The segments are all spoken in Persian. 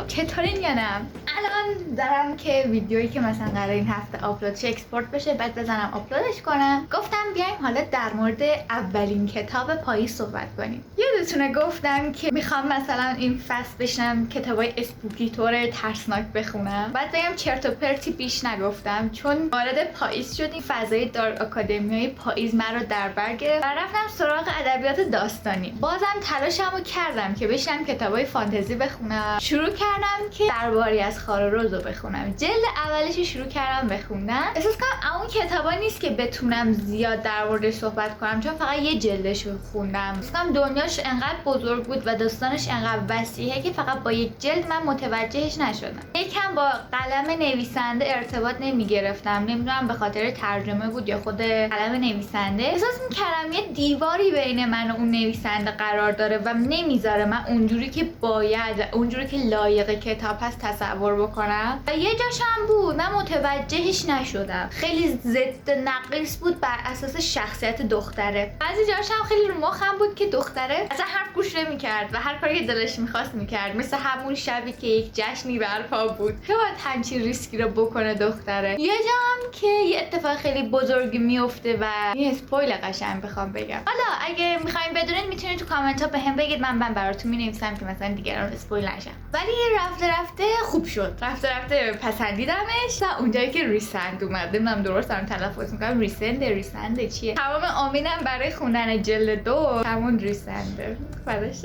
چطورین یا نه؟ الان دارم که ویدیویی که مثلا قرار این هفته آپلود شه اکسپورت بشه، بعد بزنم آپلودش کنم. گفتم بیایم حالا در مورد اولین کتاب پاییز صحبت کنیم. یادتونه گفتم که میخوام مثلا این فصل بشم کتابای اسپوکی طور ترسناک بخونم. بعد بگم چرت و پرتی بیش نگفتم، چون وارد پاییز شدیم. فضای دار آکادمیای پاییز من رو در بر گرفت و رفتم سراغ ادبیات داستانی. بازم تلاشمو کردم که بشم کتابای فانتزی بخونم. شروع کردم که درباری از خار و روز رو بخونم. جلد اولش شروع کردم بخوندن. احساس کنم اون کتابا نیست که بتونم زیاد در موردش صحبت کنم، چون فقط یه جلدش رو خوندم. احساس کنم دنیاش انقدر بزرگ بود و داستانش انقدر وسیعه که فقط با یک جلد من متوجهش نشدم. یکم با قلم نویسنده ارتباط نمیگرفتم. نمیدونم به خاطر ترجمه بود یا خود قلم نویسنده. احساس می‌کردم یه دیواری بین من و اون نویسنده قرار داره و نمیذاره من اونجوری که باید، اونجوری که لایق کتاب هست تصور بکنم. و یه جاش هم بود من متوجهش نشدم. خیلی ضد نقیص بود بر اساس شخصیت دختره. بعضی جاش هم خیلی رو مخم بود که دختره اصلا حرف گوش نمی‌کرد و هر کاری که دلش می‌خواست می‌کرد. مثل همون شبی که یک جشنی برپا بود که باید همچین ریسکی رو بکنه دختره. یه جا هم که یه اتفاق خیلی بزرگی میفته و این اسپویل قشنگ بخوام بگم. حالا اگه می‌خواید بدونید میتونید تو کامنت‌ها بهم بگید، من براتون می‌نویسم که مثلا دیگران اسپویل نشن. ولی رفته خوب شد. رفته پسندیدمش. و اونجایی که ریسند اومد، نمیدونم درست دارم تلفظ میکنم، ریسند چیه؟ تمام آمینم برای خوندن جلد 2 همون ریسنده. فداش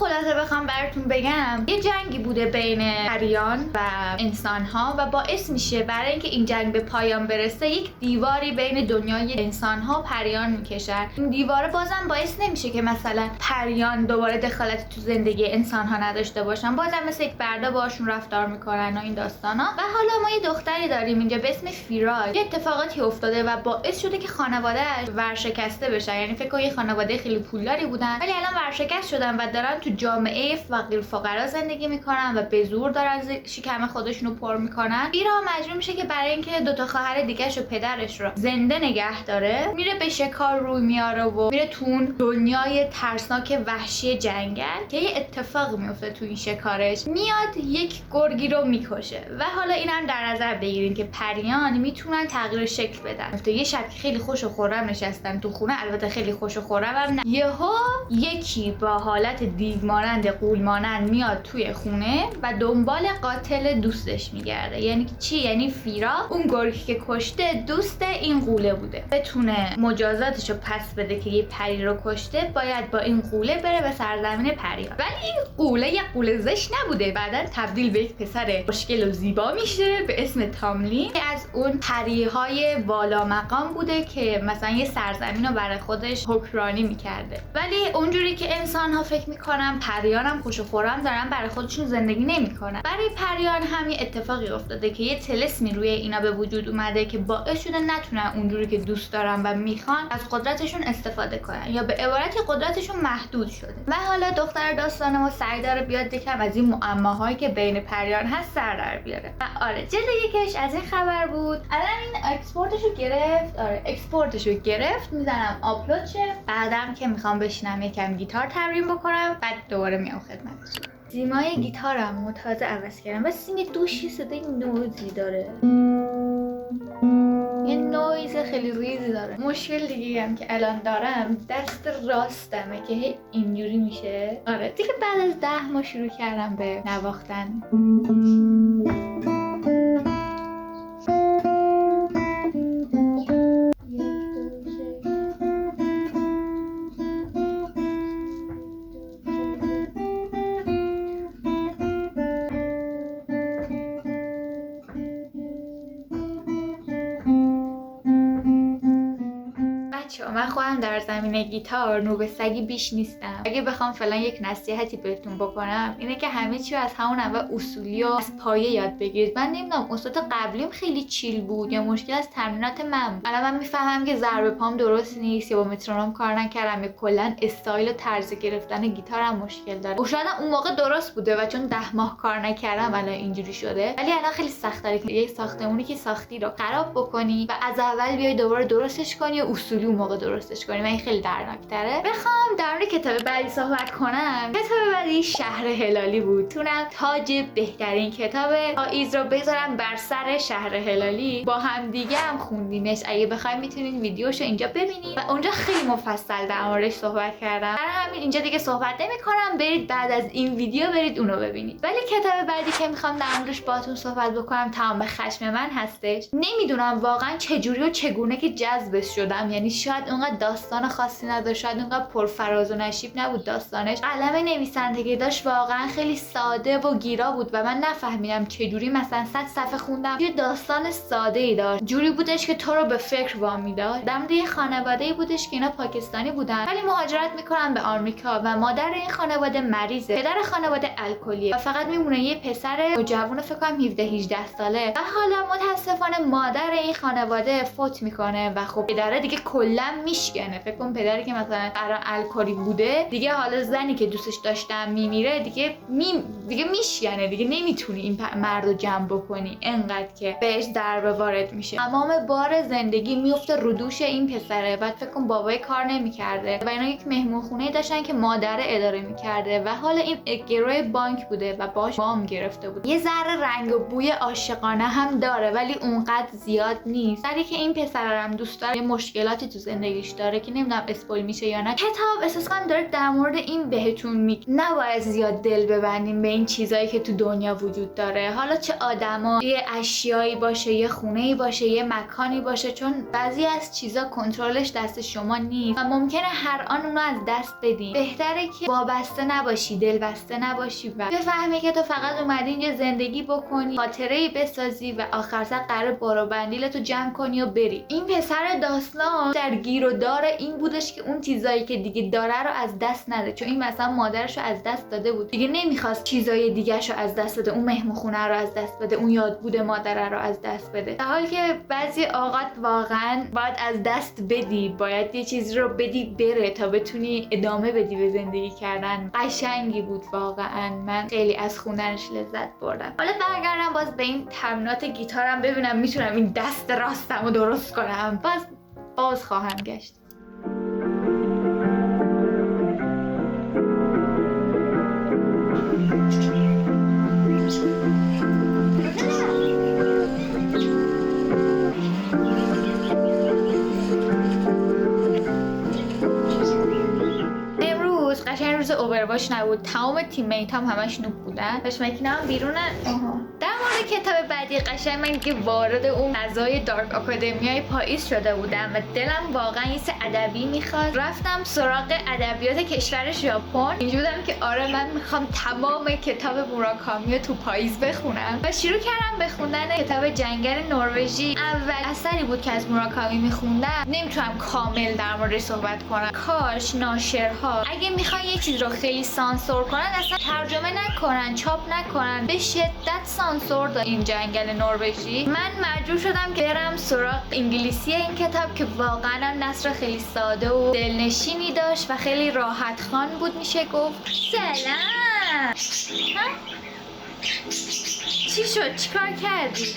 خلاصه بخوام براتون بگم، یه جنگی بوده بین پریان و انسان‌ها و باعث میشه برای اینکه این جنگ به پایان برسه یک دیواری بین دنیای انسان‌ها و پریان میکشن. این دیواره بازم باعث نمیشه که مثلا پریان دوباره دخالت تو زندگی انسان‌ها نداشته باشن، بازم مثل یک برده باشون رفتار میکنن و این داستانا. و حالا ما یه دختری داریم اینجا به اسم فیراج. یه اتفاقاتی افتاده و باعث شده که خانواده‌اش ورشکسته بشه. یعنی فکر کن یه خانواده خیلی پولداری بودن ولی الان ورشکست شدن و دارن تو جامعه فقیر فقرا زندگی میکنن و به زور دارن شکم خودشونو پر میکنن. ایرا مجبور میشه که برای اینکه دوتا خواهر دیگه‌ش و پدرش رو زنده نگه داره میره به شکار روی میاره و میره تو دنیای ترسناک وحشی جنگل که یه اتفاق میفته تو این شکارش. میاد یک گرگی رو میکشه و حالا اینم در نظر بگیرین که پریان میتونن تغییر شکل بدن. یه شب خیلی خوش و خرم نشستن تو خونه، البته خیلی خوش و خرم هم نه، یهو یکی با حالت دیو مانند قول مانند میاد توی خونه و دنبال قاتل دوستش میگرده. یعنی چی؟ یعنی فیرا اون گرگی که کشته دوست این قوله بوده. بتونه مجازاتشو پس بده که یه پری رو کشته، باید با این قوله بره به سرزمین پریان. ولی این قوله یه قوله زشت نبوده، بعدن تبدیل به یک پسر خوشگل و زیبا میشه به اسم تاملین که از اون پریهای والا مقام بوده که مثلا یه سرزمین رو برای خودش حکمرانی میکرده. ولی اونجوری که انسان ها فکر میکنن پریان هم خوش و خورم دارن برای خودشون زندگی نمیکنن. برای پریان هم یه اتفاقی افتاده که یه طلسمی روی اینا به وجود اومده که باعث شده نتونن اونجوری که دوست دارن و میخوان از قدرتشون استفاده کنن، یا به عبارتی قدرتشون محدود شده. و حالا دختر داستان ما سعی داره بیاد یکم از این معماهایی که بین پریان هست سر در بیاره. و آره جلد یکش از این خبر بود. الان این اکسپورتشو گرفت. آره اکسپورتشو گرفت، میذارم آپلود شه. بعدم که میخوام بشینم یکم گیتار تمرین بکنم، بعد دوباره میام خدمتتون. سیمای گیتارم تازه عوض کردم و سیم دوشی صدای نوزی داره، یه نویز خیلی ریزی داره. مشکل دیگه هم که الان دارم دست راستمه که هی اینجوری میشه. آره دیگه بعد از 10 ماه شروع کردم به نواختن. بچه‌ها من خودم در زمینه گیتار نوبه سگی بیش نیستم. اگه بخوام فعلا یک نصیحتی بهتون بکنم اینه که همه چی از همون اول اصولی و از پایه یاد بگیرید. من نمیدونم استاد قبلیم خیلی چیل بود یا مشکل از تمرینات من بود. الان من میفهمم که ضرب پام درست نیست یا با مترونوم کار نکردم یا کلا استایل و طرز گرفتن گیتارم مشکل داره. و شاید اون موقع درست بوده و چون 10 ماه کار نکردم الان اینجوری شده. ولی الان خیلی سخت‌تره که یک ساختمونی که ساختی رو خراب بکنی و از اول بیای دوباره درستش کنی و اصولی اون موقع درستش کنی و این خیلی دردناک‌تره. بخوام در مورد کتاب بعدی صحبت کنم، کتاب بعدی شهر هلالی بود. تونم تاج بهترین کتاب پاییز رو بذارم بر سر شهر هلالی. با هم دیگه هم خوندیمش. اگه بخواید میتونید ویدیوشو اینجا ببینید و اونجا خیلی مفصل در موردش صحبت کردم. برای همین اینجا دیگه صحبت نمی‌کنم، برید بعد از این ویدیو برید اونو ببینید. ولی کتاب بعدی که میخوام در موردش باهاتون صحبت بکنم تمام خشم من هستش. نمیدونم واقعا چجوری و چگونه که جذبش شدم. یعنی شاید اونقدر داستان خاصی نداشت، شاید اونقدر پرفراز و نشیب نبود داستانش. قلم نویسندگی داشت واقعا خیلی ساده و گیرا بود و من نفهمیدم چجوری مثلا 100 صفحه خوندم یه داستان ساده ای داشت. جوری بودش که تو رو به فکر وامی داشت. در مورد یه خانواده‌ای بودش که اینا پاکستانی بودن ولی مهاجرت میکنن به آمریکا و مادر این خانواده مریضه، پدر خانواده الکلیه و فقط میمونه یه پسر جوون فکر کنم 17 18 ساله و حالا متاسفانه مادر این خانواده فوت میکنه و خب پدره دیگه کلا میشکنه. فکر کنم پدری که مثلا قرار الکلی بوده دیگه حالا زنی که دوستش داشتن میمیره دیگه میشکنه، دیگه نمیتونی این مرد رو جمع بکنی انقدر که بهش ضربه وارد میشه. تمام بار زندگی میفته رو دوش این پسره. بعد فکر کنم بابای کار نمیکرده و اینا یک مهمونخونه داشتن که مادر اداره میکرده و حالا این گروی بانک بوده و باش وام گرفته بود. یه ذره رنگ و بوی عاشقانه هم داره ولی اونقدر زیاد نیست. ولی که این پسرم دوست داره، یه مشکلاتی تو زندگیش داره که نمیدونم اسپویل میشه یا نه. کتاب احساس کنم داره در مورد این بهتون میگه نباید زیاد دل ببندیم به این چیزایی که تو دنیا وجود داره، حالا چه آدما، یه اشیایی باشه، یه خونه‌ای باشه، یه مکانی باشه، چون بعضی از چیزا کنترلش دست شما نیست و ممکنه هر آن اونو از دست بدین. بهتره که وابسته نباشی، دل بسته نباشی و بفهمی که تو فقط اومدی اینجا زندگی بکنی، خاطره‌ای بسازی و آخر سر قرار بارو بندیلتو جمع کنی و بری. این پسر داستان در گیر و دار این بودش که اون چیزایی که دیگه داره رو از دست نده، چون این مثلا مادرشو از دست داده بود، دیگه نمیخواست چیزای دیگه‌شو از دست بده، اون مهمونخونه رو از دست بده، اون یاد بوده مادر رو از دست بده. در حالی که بعضی اوقات واقعا باید از دست بدی، باید یه چیزی رو بدی بره تا بتونی ادامه بدی به زندگی کردن. قشنگی بود واقعا، من خیلی از خوندنش لذت بردم. حالا برگردم باز به این تمرینات گیتارم ببینم میتونم این دست راستمو درست کنم. باز خواهم گشت. قشنگ روز اوورواش نبود، تمام تیمیت هم همش نوب بودن، پشمکینا هم بیرونه. در مورد کتاب بعدی قشنگ من دیگه وارد اون فضای دارک آکادمیای پاییز شده بودم و دلم واقعا یه ادبی میخواد. رفتم سراغ ادبیات کشور ژاپن. اینجوری بودم که آره من میخوام تمام کتاب موراکامی رو تو پاییز بخونم و شروع کردم به خوندن کتاب جنگل نروژی. اول اثری بود که از موراکامی میخوندم. نمیتونم کامل در موردش صحبت کنم. کاش ناشرها اگه میخوان یه چیز رو خیلی سانسور کنن اصلا ترجمه نکنن، چاپ نکنن. به شدت سانسور داره این جنگل نروژی. من مجبور شدم که برم سراغ انگلیسی این کتاب که واقعا نثر خیلی ساده و دلنشینی داشت و خیلی راحت خوان بود میشه گفت. سلام. چی شد؟ چیکار کردی؟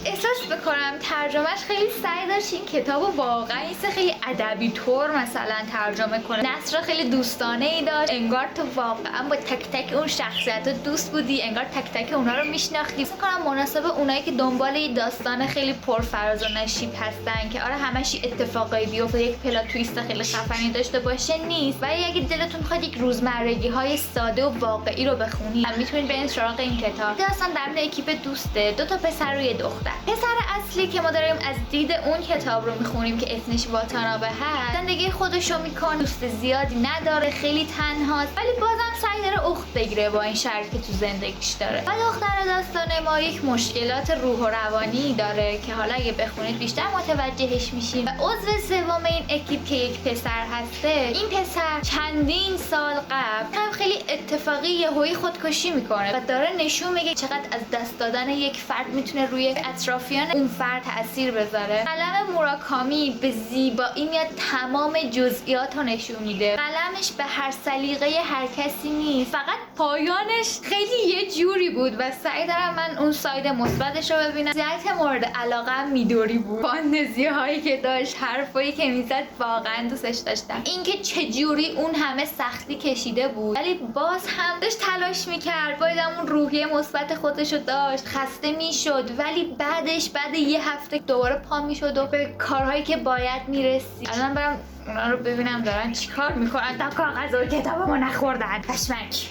احساس بکنم ترجمهش خیلی سعی داشت این کتابو واقعا یه خیلی ادبی طور مثلا ترجمه کنه. نثر خیلی دوستانه ای داشت، انگار تو واقعا با تک تک اون شخصیت‌ها دوست بودی، انگار تک تک اونا رو میشناختی. فکر کنم مناسب اونایی که دنبال یه داستان خیلی پرفراز و نشیب هستن که آره همش اتفاقایی بیفته، یک پلات تویست خیلی خفنی داشته باشه نیست، ولی اگه دلتون میخواد یک روزمرگی‌های ساده و واقعی رو بخونید میتونید برید سراغ این کتاب. داستان در مورد اکیپ دوسته، دو تا پسر و یه دختر. پسر اصلی که ما داریم از دید اون کتاب رو میخونیم که اسمش واتانابه هست، زندگی خودش رو میکنه، دوست زیادی نداره، خیلی تنهاست، ولی بازم سعی داره اخت بگیره با این شرط که تو زندگیش داره. و دختر داستان ما یک مشکلات روح و روانی داره که حالا اگه بخونید بیشتر متوجهش میشین. و عضو سوم این اکیپ که یک پسر هسته، این پسر چندین سال قبل هم خیلی اتفاقی یهویی خودکشی میکنه و داره نشون میگه چقدر از دست دادن یک فرد میتونه روی اطرافیان اون فرد تاثیر بذاره. قلم موراکامی به زیبایی میاد تمام جزئیات رو نشون میده. قلمش به هر سلیقه هر کسی نیست، فقط پایانش خیلی یه جوری بود و سعی دارم من اون ساید مثبتش رو ببینم. زیاد مورد علاقه میدوری بود، فانتزی هایی که داشت، حرفایی که میزد، واقعا دوستش داشتم. اینکه چجوری اون همه سختی کشیده بود ولی باز هم داشت تلاش میکرد، باید اون روحیه مثبت خودش رو داشت، خسته میشد ولی بعد یه هفته دوباره پا میشد و به کارهایی که باید میرسید. الان برم اونا رو ببینم دارن چیکار میکنن تا کاغذ و کتابمو نخوردن. پشمک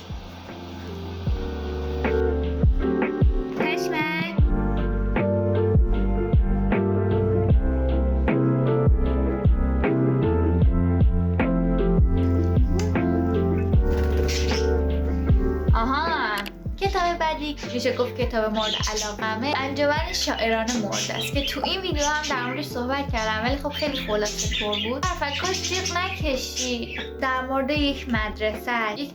کتاب بعدی میشه گفت کتاب مورد علاقمه، انجمن شاعران مرده است که تو این ویدیو هم در موردش صحبت کردم ولی خب خیلی خلاصه طور بود. کاش جیغ نکشی. در مورد یک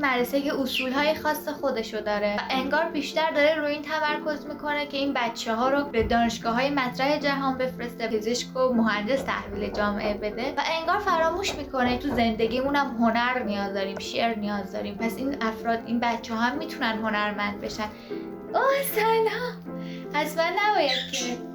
مدرسه که اصولهای خاص خودشو داره و انگار بیشتر داره روی این تمرکز میکنه که این بچه‌ها رو به دانشگاه‌های مطرح جهان بفرسته، پزشک و مهندس تحویل جامعه بده و انگار فراموش میکنه تو زندگیمون هم هنر نیاز داریم، شعر نیاز داریم. پس این افراد، این بچه‌ها هم میتونن هنرمند بشن. اوه سلام. حتما نباید که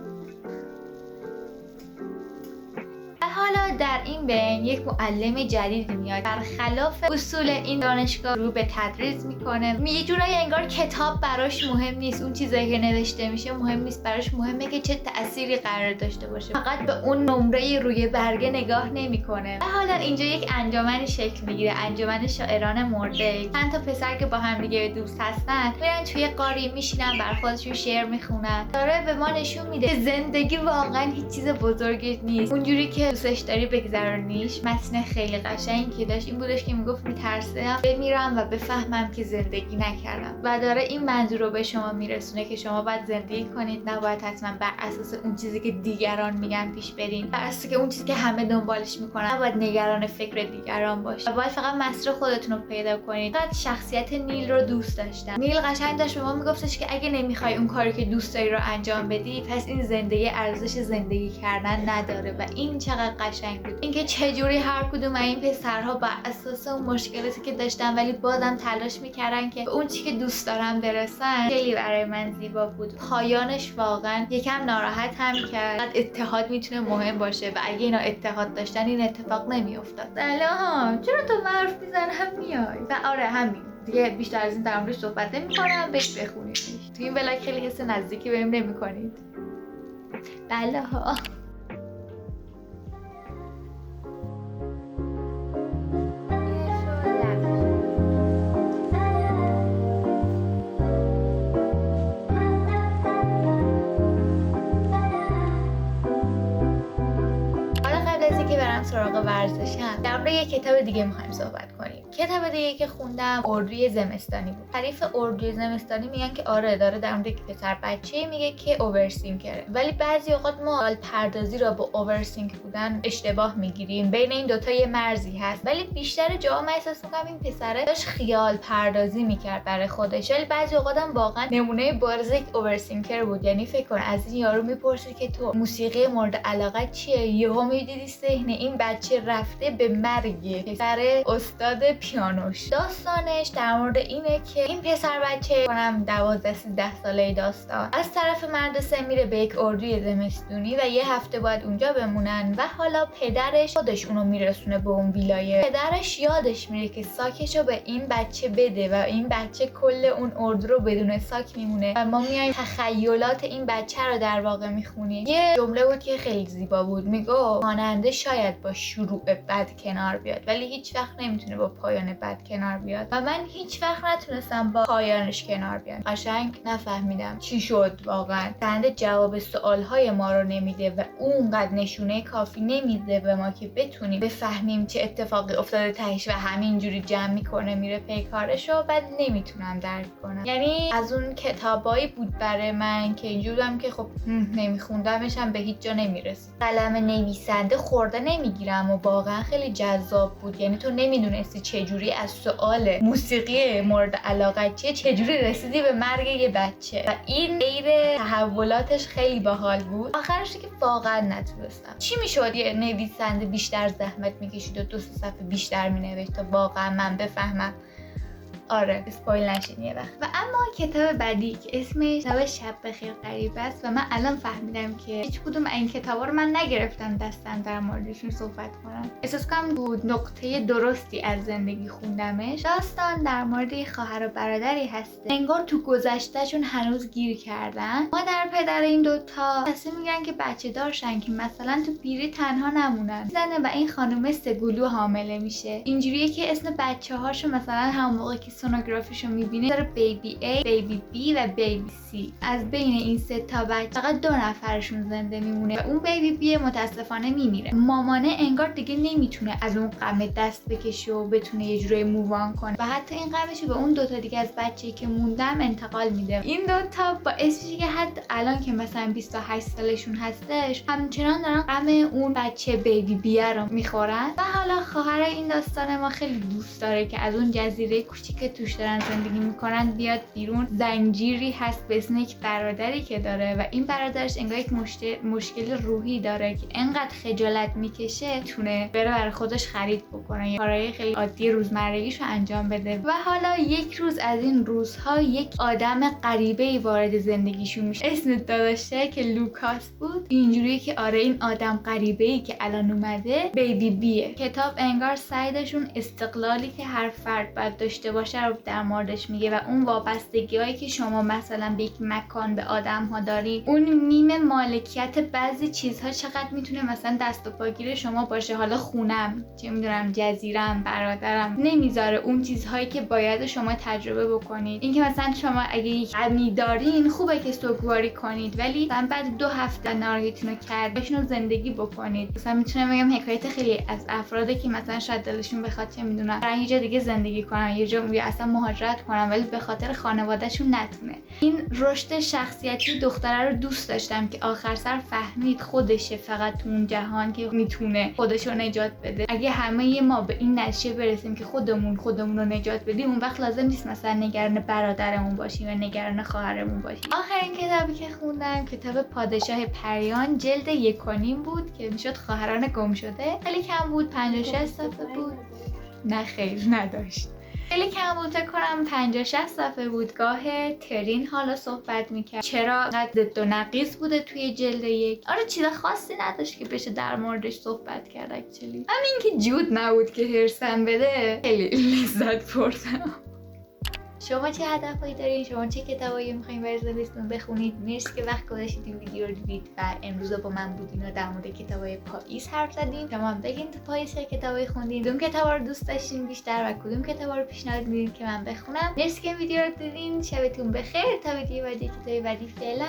حالا در این بین یک معلم جدید میاد، برخلاف اصول این دانشگاه رو به تدریس میکنه. یه جورایی انگار کتاب براش مهم نیست، اون چیزایی که نوشته میشه مهم نیست براش، مهمه که چه تأثیری قرار داشته باشه. فقط به اون نمره روی برگه نگاه نمیکنه. و حالا اینجا یک انجمنی شکل میگیره، انجمن شاعران مرده. چند تا پسر که با هم دیگه دوست هستن میرن توی قاری میشینن، بر خودشون شعر میخونن. داره به ما نشون میده که زندگی واقعا هیچ چیز بزرگی نیست اونجوری که دوستش داری بگذرونیش. متن خیلی قشنگی که داشت این بودش که میگفت میترسم بمیرم و بفهمم که زندگی نکردم و داره این منظور رو به شما میرسونه که شما باید زندگی کنید، نباید حتما بر اساس اون چیزی که دیگران میگن پیش برین، بر اساس که اون چیزی که همه دنبالش میکنن. نباید نگران فکر دیگران باشید و باید فقط مسیر خودتون رو پیدا کنید. فقط شخصیت نیل رو دوست داشتم. نیل قشنگ داشت به ما میگفتش که اگه نمیخوای اون کاری که دوست داری رو انجام بدی، پس این زندگی ارزش زندگی کردن نداره. و این چقدر قشنگ بود، اینکه چجوری هر کدوم از این پسرها بر اساس اون مشکلاتی که داشتن ولی بازم تلاش میکردن که به اون چیزی که دوست دارن برسن. خیلی برای من زیبا بود. پایانش واقعا یکم ناراحت هم کرد. اتحاد میتونه مهم باشه و اگه اینا اتحاد داشتن این اتفاق نمیافتاد. سلام، چرا تو حرف میزنم میای؟ و آره همین دیگه، بیشتر از این در موردش صحبت نمی‌کنم، بخونیدش. تو این ولاگ خیلی حس نزدیکی بهم نمی‌کنید. بله ها. سراغ ورزشم، در مورد یک کتاب دیگه میخوایم صحبت کنیم. کتاب دیگه که خوندم اردوی زمستانی بود. تعریف اردوی زمستانی میگن که آره داره در مورد یک پسر بچه‌ای میگه که اوورسینکره، ولی بعضی اوقات ما خیال پردازی را با اوورسینک بودن اشتباه میگیریم. بین این دوتا یه مرزی هست، ولی بیشتر جاها من احساس میکنم این پسره داشت خیال پردازی میکرد برای خودش، ولی بعضی اوقات هم واقعا نمونه بارز یک اوورسینکر بود. یعنی فکر کن از این یارو میپرسی که تو موسیقی مورد علاقه چیه، یهو میدیدی صحنه این بچه رفته به مرگ پسر استاد پیانوش. داستانش در مورد اینه که این پسر بچه کنم 12-13 ساله داستان از طرف مدرسه میره به یک اردوی زمستونی و یه هفته باید اونجا بمونن و حالا پدرش خودش اونو میرسونه به اون ویلایه. پدرش یادش میره که ساکشو به این بچه بده و این بچه کل اون اردو رو بدون ساک میمونه و ما میایم تخیلات این بچه رو در واقع میخونیم. یه جمله بود که خیلی زیبا بود، میگه خواننده شاید با شروع بد کنار بیاد ولی هیچ وقت نمیتونه با پایان بد کنار بیاد و من هیچ وقت نتونستم با پایانش کنار بیام. قشنگ نفهمیدم چی شد واقعا. بنده جواب سوالهای ما رو نمیده و اونقدر نشونه کافی نمیده به ما که بتونیم بفهمیم چه اتفاقی افتاده تهش و همینجوری جمع میکنه میره پی کارشو. بعد نمیتونم درک کنم. یعنی از اون کتابایی بود برای من که اینجوری بودم که خب نمیخوندمش هم به هیچ جا نمیرسید. قلم نویسنده خورده نمیگیرم و واقعا خیلی جذاب بود. یعنی تو نمیدونستی چجوری از سوال موسیقی مورد علاقه چجوری رسیدی به مرگ یه بچه و این غیر تحولاتش خیلی باحال بود. آخرش که واقعا نتونستم. چی میشد یه نویسنده بیشتر زحمت میکشید و 2 صفحه بیشتر مینوشت تا واقعا من بفهمم؟ آره اسپویل نشین یه وقت. و اما کتاب بعدی که اسمش کتاب شب بخیر غریب است و من الان فهمیدم که هیچ کدوم این کتابا رو من نگرفتم دستم در موردشون صحبت کنم. احساس کنم بود نقطه درستی از زندگی خوندمش. داستان در مورد خواهر و برادری هست. انگار تو گذشتهشون هنوز گیر کردن. مادر پدر این دوتا تصمیم میگیرن که بچه دار شن که مثلا تو پیری تنها نمونن. زنه و این خانم سگولو حامله میشه. اینجوریه که اسم بچه‌هاشو مثلا همون موقع که سونوگرافیشو میبینه داره بیبی A، بیبی B و بیبی C. از بین این 3 تا بچه فقط 2 نفرشون زنده میمونه و اون بیبی B متاسفانه میمیره. مامانه انگار دیگه نمیتونه از اون غم دست بکشه و بتونه یه جوری مووان کنه و حتی این غمشو به اون 2 تا دیگه از بچه‌ای که موندم انتقال میده. این 2 تا باعث میشه که حتی الان که مثلا 28 سالشون هستش همچنان دارن غم اون بچه بیبی بی رو میخورن. و حالا خواهر این داستان ما خیلی دوست داره که از اون جزیره کوچیک توش دارن زندگی میکنن بیاد بیرون. زنجیری هست به اسم یک برادری که داره و این برادرش انگار یک مشکل روحی داره که انقدر خجالت میکشه تونه بره برای خودش خرید بکنه، کارهای خیلی عادی روزمرگیشو انجام بده. و حالا یک روز از این روزها یک آدم غریبه‌ای وارد زندگیشون میشه. اسم داداشه که لوکاس بود. اینجوریه که آره این آدم غریبه‌ای که الان اومده بیبی بیه. کتاب انگار سعیدشون استقلالی که هر فرد باید داشته باشه رو در موردش میگه و اون وابستگی‌هایی که شما مثلا به یک مکان به آدم‌ها داری، اون میم مالکیت بعضی چیزها چقدر میتونه مثلا دست و پاگیر شما باشه. حالا خونم، چه میدونم جزیرم، برادرم نمیذاره اون چیزهایی که باید شما تجربه بکنید. اینکه مثلا شما اگه یک غمی دارین خوبه که سوگواری کنید ولی مثلا بعد 2 هفته ناراحتیتون رو کرد بهشون زندگی بکنید. مثلا میتونم بگم حکایت خیلی از افرادی که مثلا شاید دلشون بخواد چه میدونم برای یه جا دیگه زندگی کنن، یه جا اصلا مهاجرت کنن ولی به خاطر خانوادهشون نتونه. این رشد شخصیتی دختره رو دوست داشتم که آخر سر فهمید خودشه فقط تو اون جهان که میتونه خودشو نجات بده. اگه همه ما به این نتیجه برسیم که خودمون رو نجات بدیم اون وقت لازم نیست مثلا نگران برادرمون باشیم و نگران خواهرمون باشیم. آخرین کتابی که خوندم کتاب پادشاه پریان جلد 1.5 بود که میشد خواهران گم شده. خیلی کم بود، 56 صفحه بود. نه خیر نداشت. خیلی کم بود، فکر کنم 50-60 صفحه بود. گاه ترین حالا صحبت میکرد چرا قد ضد و نقیض بوده توی جلد 1. آره چیز خاصی نداشت که بشه در موردش صحبت کرد. اکچولی همین که جود نبود که هرسم بده خیلی لذت بردم. شما چه هدفهایی دارین؟ شما چه کتابایی میخواین برای زمستون بخونید؟ مرسی که وقت گذاشتید این ویدیو رو دیدید و امروز با من بودین و در مورد کتابای پاییز حرف زدیم. شما هم بگین تو پاییز چه کتابایی خوندین، کدوم کتابا رو دوست داشتین بیشتر و کدوم کتابا رو پیشنهاد میدین که من بخونم. مرسی که ویدیو رو دیدین. شبتون بخیر تا ویدیو بعدی. فعلا